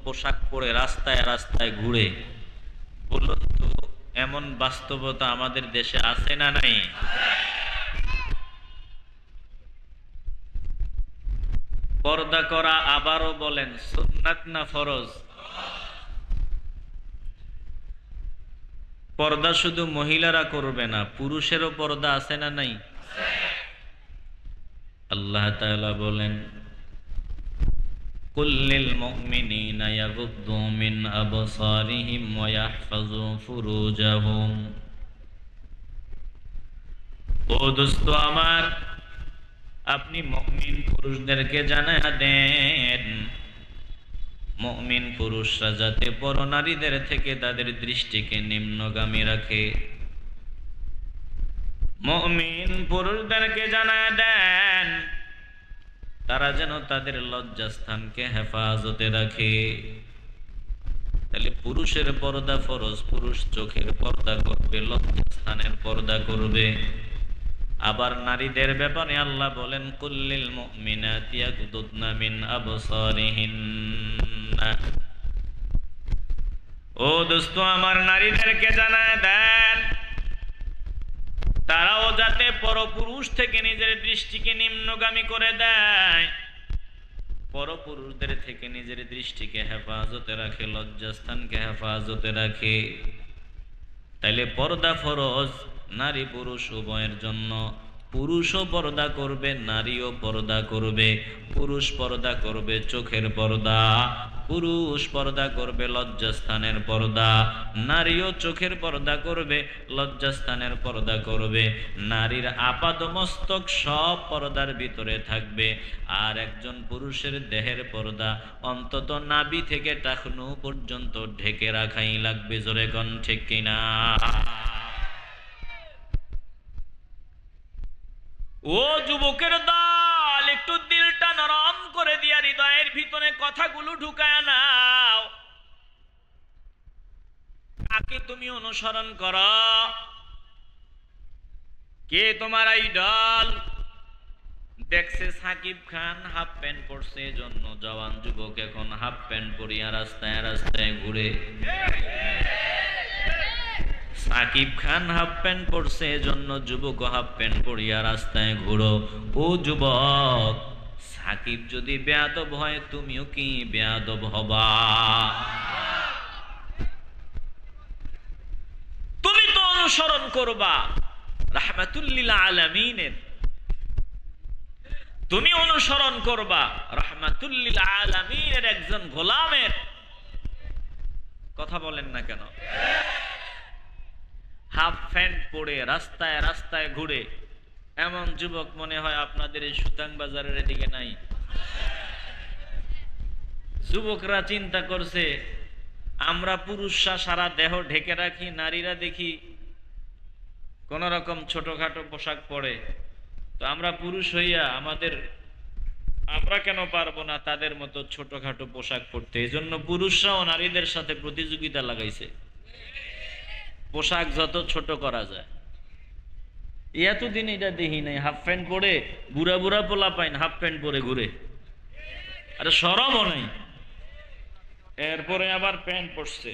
পোশাক পরে রাস্তায় রাস্তায় ঘুরে। বলুন তো, এমন বাস্তবতা আমাদের দেশে আছে না নাই? পর্দা করা আবারও বলেন সুন্নাত না ফরজ? পর্দা শুধু মহিলারা করবে না, পুরুষেরও পর্দা আছে না নাই? আল্লাহ তাআলা বলেন কুল লিল মুমিনিনা ইয়াগুদ্দু মিন আবসারিহিম ওয়া ইয়াহফাযু ফুরুজাহুম। ও দোস্ত আমার, আপনি মুমিন পুরুষদেরকে জানায়া দেন, মুমিন পুরুষরা যাতে পরনারীদের থেকে তাদের দৃষ্টিকে নিম্নগামী রাখে। মুমিন পুরুষদেরকে জানায়া দেন তারা যেন তাদের লজ্জাস্থানকে হেফাজতে রাখে। তাহলে পুরুষের পর্দা ফরজ, পুরুষ চোখের পর্দা করবে, লজ্জাস্থানের পর্দা করবে। আবার নারীদের ব্যাপারে আল্লাহ বলেন কুল্লিল মুমিনাতি ইয়াগুদুদনা মিন আবসারিহিন্না। ও দোস্ত আমার, নারীদেরকে জানায় দেন তারাও যাতে পরপুরুষ থেকে নিজের দৃষ্টিকে নিম্নগামী করে দেয়, পরপুরুষদের থেকে নিজের দৃষ্টিকে হেফাজতে রাখে, লজ্জাস্থানকে হেফাজতে রাখে। তাইলে পর্দা ফরজ নারী পুরুষ উভয়ের জন্য। পুরুষও পর্দা করবে, নারীও পর্দা করবে। পুরুষ পর্দা করবে চোখের পর্দা, পুরুষ পর্দা করবে লজ্জাস্থানের পর্দা, নারীও চোখের পর্দা করবে, লজ্জাস্থানের পর্দা করবে। নারীর আপাদমস্তক সব পর্দার ভিতরে থাকবে, আর একজন পুরুষের দেহের পর্দা অন্তত নাভি থেকে টাকনু পর্যন্ত ঢেকে রাখাই লাগবে। জোরে কোন ঠিক কিনা? ও যুবকের দল, একটু দিলটা নরম করে দিয়া হৃদয়ের ভিতরে কথাগুলো ঢুকায় নাও। কাকে তুমি অনুসরণ করো? কে তোমার আইডল? দেখছে সাকিব খান হাফ প্যান্ট পরছে, এজন্য জওয়ান যুবক এখন হাফ প্যান্ট পরিয়া রাস্তায় রাস্তায় ঘুরে। সাকিব খান হাফ প্যান্ট পরছে, এজন্য যুবক হাফ প্যান্ট পরিয়া রাস্তায় ঘুরো। ও যুবক, সাকিব যদি বেয়াদব হয় তুমিও কি বেয়াদব হবা? তুমি তো অনুসরণ করবা রাহমাতুল লিল আলামিনের, তুমি অনুসরণ করবা রাহমাতুল লিল আলামিনের একজন গোলামের। কথা বলেন না কেন? হাফ প্যান্ট পরে রাস্তায় রাস্তায় ঘুরে এমন যুবক মনে হয় আপনাদের এই সুতাং বাজারের এদিকে নাই? যুবকরা চিন্তা করছে আমরা পুরুষরা সারা দেহ ঢেকে রাখি, নারীরা দেখি কোন রকম ছোটখাটো পোশাক পরে, তো আমরা পুরুষ হইয়া আমরা কেন পারবো না তাদের মতো ছোটখাটো পোশাক পরতে? এই জন্য পুরুষরাও নারীদের সাথে প্রতিযোগিতা লাগাইছে পোশাক যত ছোট করা যায়। এতদিন এটা দেখি নাই, হাফ প্যান্ট পরে বুড়া বুড়া পোলা পাইন হাফ প্যান্ট পরে ঘুরে, আরে শরমও নাই। এরপরে আবার প্যান্ট পরছে।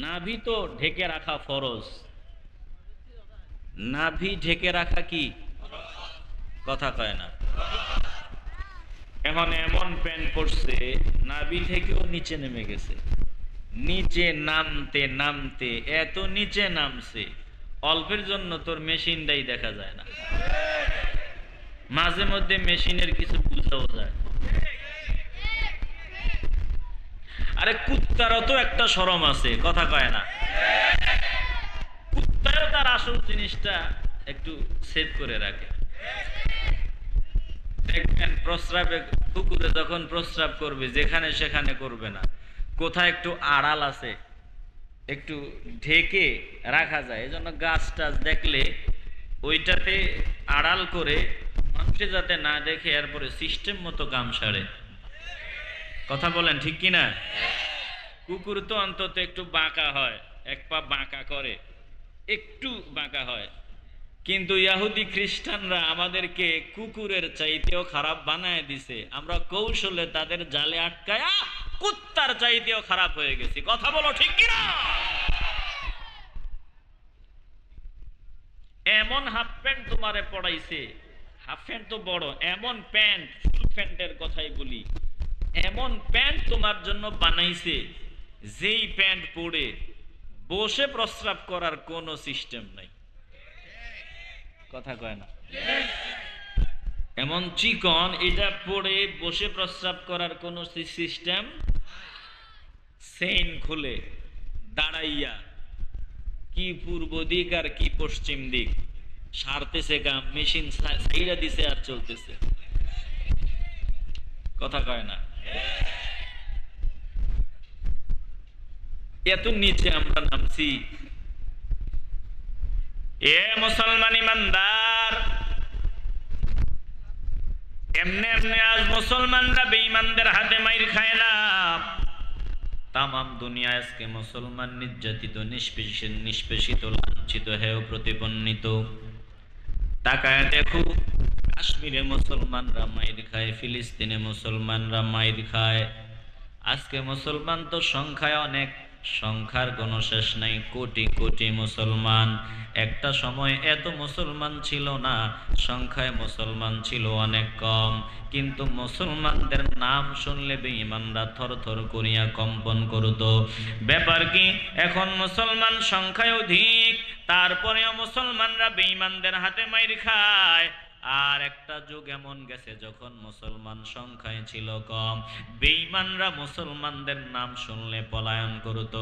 নাভি তো ঢেকে রাখা ফরজ, নাভি ঢেকে রাখা কি কথা কয় না? এখন এমন প্যান্ট পরছে নাভি থেকেও নিচে নেমে গেছে, নিচে নামতে নামতে এত নিচে নামছে অল্পের জন্য তোর মেশিনটাই দেখা যায় না। মাঝে মধ্যে মেশিনের কিছু বুঝাও যায়। আরে কুত্তারও তো একটা শরম আছে, কথা কয় না? কুত্তারও তার আসল জিনিসটা একটু সেভ করে রাখে। দেখবেন প্রস্রাবে, কুকুরে যখন প্রস্রাব করবে যেখানে সেখানে করবে না, কোথায় একটু আড়াল আছে একটু ঢেকে রাখা যায়। এজন্য গাছ টাছ দেখলে ওইটাতে আড়াল করে মানুষে যাতে না দেখে, এরপরে সিস্টেম মতো কাম সারে। কথা বলেন ঠিক কিনা? কুকুর তো অন্তত একটু বাঁকা হয়, এক পা বাঁকা করে, একটু বাঁকা হয়। কিন্তু ইহুদি খ্রিস্টানরা আমাদেরকে কুকুরের চাইতেও খারাপ বানায় দিছে। আমরা কৌশলে তাদের জালে আটকায়া কুত্তার চাইতেও খারাপ হয়ে গেছি। কথা বলো ঠিক কিনা? এমন হাফ প্যান্ট তোমারে পড়াইছে, হাফ প্যান্ট তো বড়, এমন প্যান্ট, ফুল প্যান্টের কথাই বলি, এমন প্যান্ট তোমার জন্য বানাইছে যেই প্যান্ট পরে বসে প্রস্রাব করার কোনো সিস্টেম নাই। কথা কয় না? এমন চিকন, এটা পরে বসে প্রস্রাব করার কোনো সিস্টেম। চেইন খুলে দাঁড়াইয়া কি পূর্ব দিক আর কি পশ্চিম দিক সারতেছে কাম, মেশিন সাইরা দিছে আর চলতেছে। কথা কয় না? এত নিচে আমরা নামছি। এ মুসলমান ইমানদার, এমনি এমনি আজ মুসলমানরা বেঈমানদের হাতে মাইর খায় না। তামাম দুনিয়া আজকে মুসলমান নির্যাতিত, নিষ্পেষিত, লাঞ্ছিত, হেয় প্রতিপন্নিত। তাকায় দেখো, কাশ্মীরে মুসলমানরা মাইর খায়, ফিলিস্তিনে মুসলমানরা মাইর খায়। আজকে মুসলমান তো সংখ্যায় অনেক, সংখ্যার কোনো শেষ নাই, কোটি কোটি মুসলমান। একটা সময় এত মুসলমান ছিল না, সংখ্যায় মুসলমান ছিল অনেক কম, কিন্তু মুসলমানদের নাম শুনলে বেঈমানরা থরথর করিয়া কম্পন করত। ব্যাপার কি? এখন মুসলমান সংখ্যায় অধিক, তারপরেও মুসলমানরা বেঈমানদের হাতে মাইর খায়। আর একটা যুগ এমন গেছে যখন মুসলমান সংখ্যায় ছিল কম, বেঈমানরা মুসলমানদের নাম শুনলে পলায়ন করত।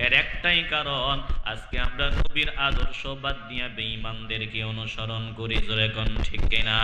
এর একটাই কারণ, আজকে আমরা নবীর আদর্শ বাদ দিয়া বেঈমানদেরকে অনুসরণ করি। জোরে কোন ঠিক কিনা?